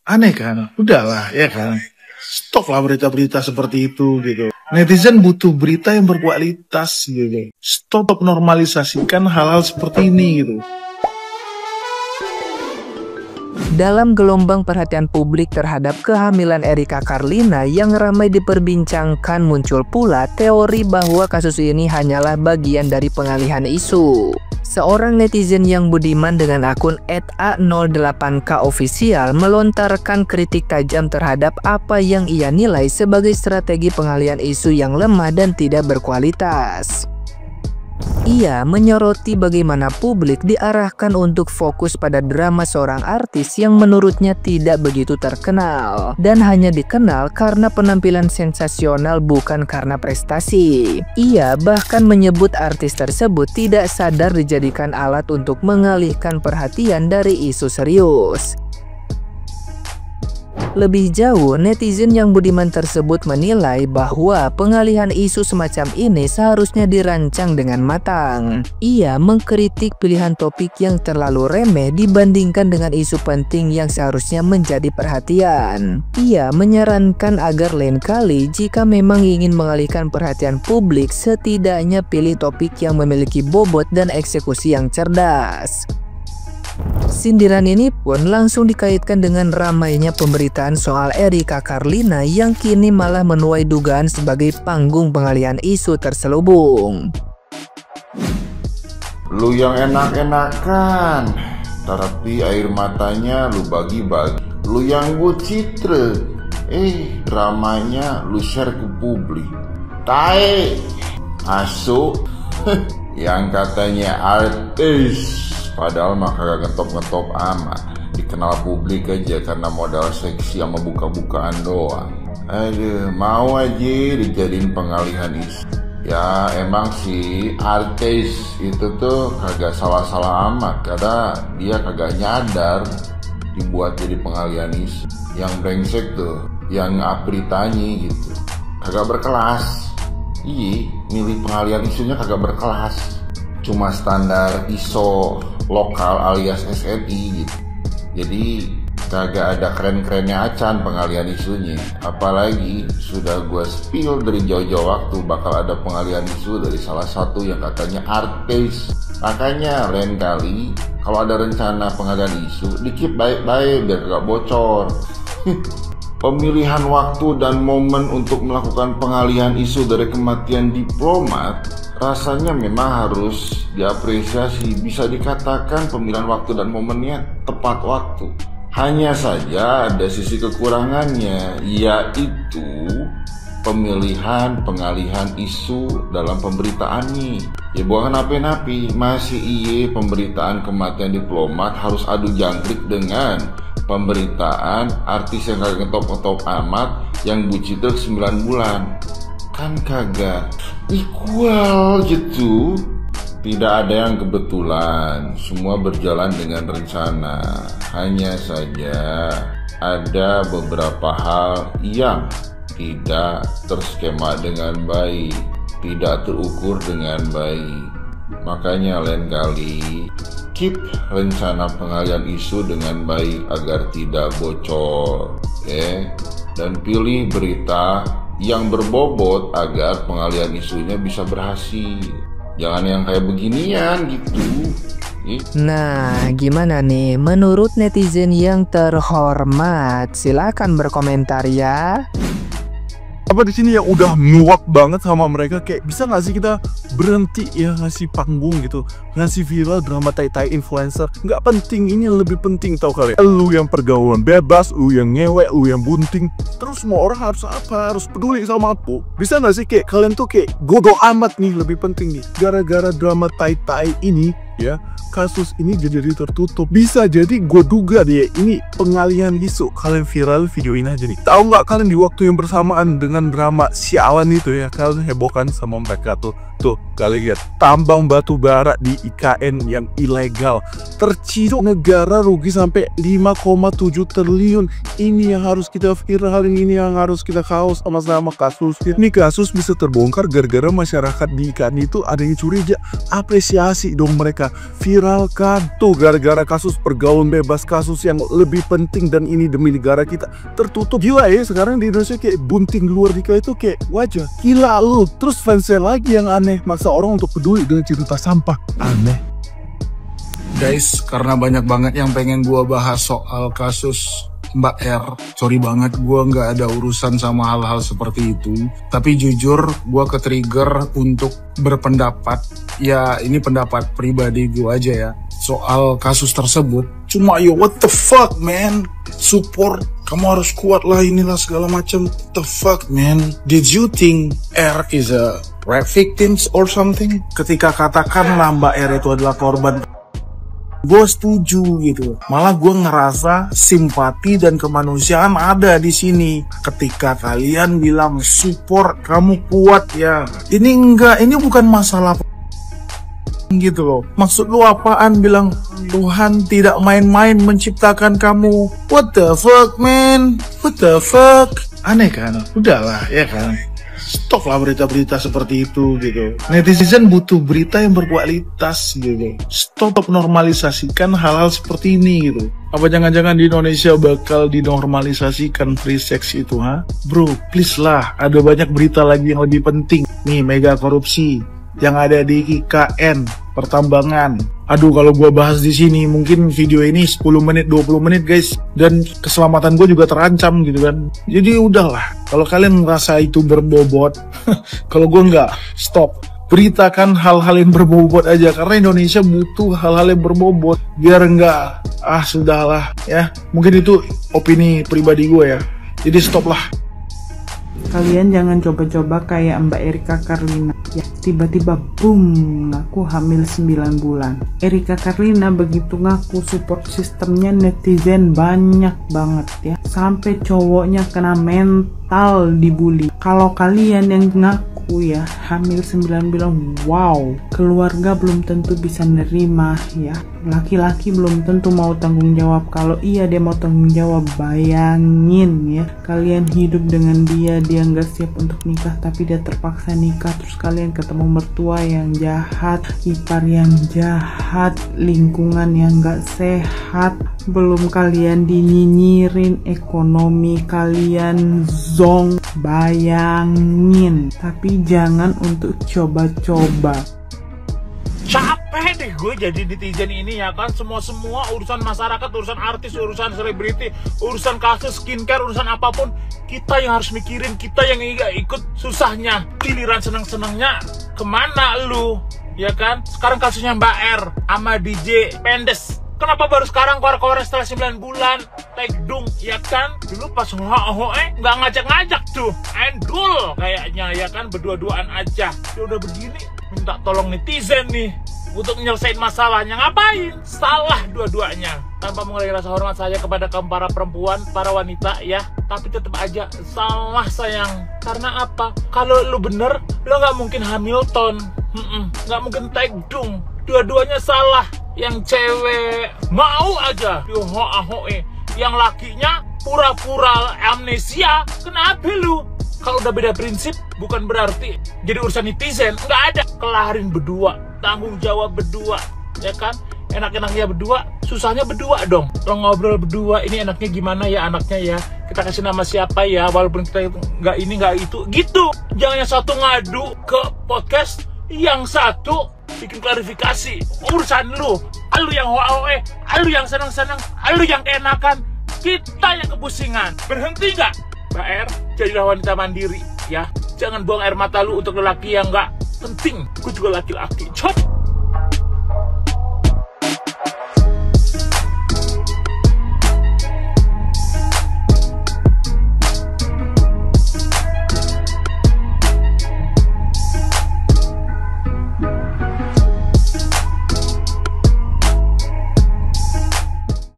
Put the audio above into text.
Aneh kan? Udahlah ya kan. Stop lah berita-berita seperti itu gitu. Netizen butuh berita yang berkualitas gitu. Stop normalisasikan hal-hal seperti ini gitu. Dalam gelombang perhatian publik terhadap kehamilan Erika Carlina yang ramai diperbincangkan, muncul pula teori bahwa kasus ini hanyalah bagian dari pengalihan isu. Seorang netizen yang budiman dengan akun @a08kofficial melontarkan kritik tajam terhadap apa yang ia nilai sebagai strategi pengalihan isu yang lemah dan tidak berkualitas. Ia menyoroti bagaimana publik diarahkan untuk fokus pada drama seorang artis yang menurutnya tidak begitu terkenal dan hanya dikenal karena penampilan sensasional, bukan karena prestasi. Ia bahkan menyebut artis tersebut tidak sadar dijadikan alat untuk mengalihkan perhatian dari isu serius. Lebih jauh, netizen yang budiman tersebut menilai bahwa pengalihan isu semacam ini seharusnya dirancang dengan matang. Ia mengkritik pilihan topik yang terlalu remeh dibandingkan dengan isu penting yang seharusnya menjadi perhatian. Ia menyarankan agar lain kali jika memang ingin mengalihkan perhatian publik, setidaknya pilih topik yang memiliki bobot dan eksekusi yang cerdas. Sindiran ini pun langsung dikaitkan dengan ramainya pemberitaan soal Erika Carlina yang kini malah menuai dugaan sebagai panggung pengalihan isu terselubung. Lu yang enak-enakan, tapi air matanya lu bagi-bagi. Lu yang gue citre, dramanya lu share ke publik. Tae, asu, yang katanya artis, padahal mah kagak ngetop-ngetop amat. Dikenal publik aja karena modal seksi sama buka-bukaan doang. Aduh, mau aja dijadiin pengalihan isu. Ya emang sih artis itu tuh kagak salah-salah amat, karena dia kagak nyadar dibuat jadi pengalihan isu. Yang brengsek tuh, yang apritanya gitu, kagak berkelas. Iya, milih pengalihan isunya kagak berkelas. Cuma standar ISO lokal alias SNI gitu. Jadi kagak ada keren-kerennya acan pengalihan isunya. Apalagi sudah gue spill dari jauh-jauh waktu bakal ada pengalihan isu dari salah satu yang katanya artis. Makanya lain kali kalau ada rencana pengalihan isu dikip baik-baik biar gak bocor. Pemilihan waktu dan momen untuk melakukan pengalihan isu dari kematian diplomat rasanya memang harus diapresiasi. Bisa dikatakan pemilihan waktu dan momennya tepat waktu. Hanya saja ada sisi kekurangannya, yaitu pemilihan pengalihan isu dalam pemberitaannya. Ya bukan napi-napi, masih iye pemberitaan kematian diplomat harus adu jangkrik dengan pemberitaan artis yang kagak ngetop-ngetop amat yang bucitrek 9 bulan. Kan kagak equal gitu. Tidak ada yang kebetulan, semua berjalan dengan rencana. Hanya saja ada beberapa hal yang tidak terskema dengan baik, tidak terukur dengan baik. Makanya lain kali keep rencana pengalihan isu dengan baik agar tidak bocor, dan pilih berita yang berbobot agar pengalihan isunya bisa berhasil. Jangan yang kayak beginian gitu. Nah, gimana nih menurut netizen yang terhormat? Silakan berkomentar ya. Apa di sini yang udah muak banget sama mereka, kayak bisa nggak sih kita berhenti ya ngasih panggung gitu, ngasih viral drama tai-tai influencer? Nggak penting, ini yang lebih penting tau kalian. Lu yang pergaulan bebas, lu yang ngewek, lu yang bunting, terus semua orang harus apa? Harus peduli sama aku? Bisa nggak sih kayak kalian tuh kayak godo amat nih, lebih penting nih. Gara-gara drama tai-tai ini ya, kasus ini jadi tertutup. Bisa jadi gue duga deh ini pengalihan isu. Kalian viral video ini aja nih. Tahu nggak kalian di waktu yang bersamaan dengan drama sialan itu ya, kalian hebohkan sama mereka tuh Tuh, kalian lihat, tambang batu bara di IKN yang ilegal. Terciduk negara rugi sampai 5,7 triliun. Ini yang harus kita viralin, ini yang harus kita kaos sama-sama kasusnya. Ini kasus bisa terbongkar gara-gara masyarakat di IKN itu ada yang curiga. Apresiasi dong mereka, viralkan. Tuh, gara-gara kasus pergaulan bebas, kasus yang lebih penting dan ini demi negara kita tertutup. Gila ya, sekarang di Indonesia kayak bunting luar nikah itu kayak wajah. Gila lu. Terus fansnya lagi yang aneh, maksa orang untuk peduli dengan cerita sampah. Aneh. Guys, karena banyak banget yang pengen gua bahas soal kasus Mbak R. Sorry banget, gua nggak ada urusan sama hal-hal seperti itu. Tapi jujur, gua ke-trigger untuk berpendapat. Ya, ini pendapat pribadi gua aja ya. Soal kasus tersebut. Cuma yo, what the fuck, man? Support, kamu harus kuat lah, inilah segala macam. What the fuck, man? Did you think R is a rape victims or something? Ketika katakanlah Mbak R itu adalah korban, gue setuju gitu. Malah gue ngerasa simpati dan kemanusiaan ada di sini. Ketika kalian bilang support, kamu kuat ya. Ini enggak, ini bukan masalah gitu loh. Maksud lu apaan bilang Tuhan tidak main-main menciptakan kamu? What the fuck, man? What the fuck? Aneh kan? Udahlah ya kan. Stop lah berita-berita seperti itu gitu. Netizen butuh berita yang berkualitas gitu. Stop normalisasikan hal-hal seperti ini gitu. Apa jangan-jangan di Indonesia bakal dinormalisasikan free sex itu, ha? Bro, please lah. Ada banyak berita lagi yang lebih penting. Nih, mega korupsi yang ada di IKN pertambangan. Aduh, kalau gue bahas di sini mungkin video ini 10 menit 20 menit guys, dan keselamatan gue juga terancam gitu kan. Jadi udahlah, kalau kalian ngerasa itu berbobot kalau gue nggak, stop. Beritakan hal-hal yang berbobot aja, karena Indonesia butuh hal-hal yang berbobot. Biar nggak, sudahlah ya. Mungkin itu opini pribadi gue ya. Jadi stop lah. Kalian jangan coba-coba kayak Mbak Erika Carlina ya, tiba-tiba boom ngaku hamil 9 bulan. Erika Carlina begitu ngaku, support sistemnya netizen banyak banget ya, sampai cowoknya kena mental dibully. Kalau kalian yang ngaku ya hamil 9 bulan, wow, keluarga belum tentu bisa nerima ya. Laki-laki belum tentu mau tanggung jawab. Kalau iya dia mau tanggung jawab, bayangin ya, kalian hidup dengan dia nggak siap untuk nikah tapi dia terpaksa nikah. Terus kalian ketemu mertua yang jahat, ipar yang jahat, lingkungan yang nggak sehat, belum kalian dinyinyirin, ekonomi kalian zong. Bayangin. Tapi jangan untuk coba-coba. Capek deh gue jadi netizen ini ya kan. Semua urusan masyarakat, urusan artis, urusan selebriti, urusan kasus skincare, urusan apapun, kita yang harus mikirin, kita yang ikut susahnya. Giliran senang-senangnya kemana lu ya kan. Sekarang kasusnya Mbak R sama DJ Pendes, kenapa baru sekarang keluar-keluar setelah 9 bulan? Tekdung ya kan. Dulu pas nggak ngajak-ngajak tuh, endul kayaknya ya kan, berdua-duaan aja. Dia udah begini minta tolong netizen nih untuk menyelesaikan masalahnya. Ngapain? Salah dua-duanya. Tanpa mengurangi rasa hormat saya kepada kaum para perempuan, para wanita ya, tapi tetap aja salah sayang. Karena apa? Kalau lu bener, lu nggak mungkin Hamilton, nggak mungkin Tekdung. Dua-duanya salah. Yang cewek mau aja dihoa-hoe, yang lakinya pura-pura amnesia. Kenapa lu? Kalau udah beda prinsip, bukan berarti jadi urusan netizen. Nggak ada. Kelarin berdua, tanggung jawab berdua, ya kan? Enak-enaknya berdua, susahnya berdua dong. Lo ngobrol berdua, ini enaknya gimana ya anaknya ya, kita kasih nama siapa ya, walaupun kita nggak ini nggak itu, gitu. Jangan yang satu ngadu ke podcast, yang satu bikin klarifikasi. Urusan lu yang hoe, lu yang senang-senang, lu yang keenakan, kita yang kepusingan. Berhenti nggak? Mbak R, jadilah wanita mandiri ya. Jangan buang air mata lu untuk lelaki yang nggak penting. Gue juga laki-laki.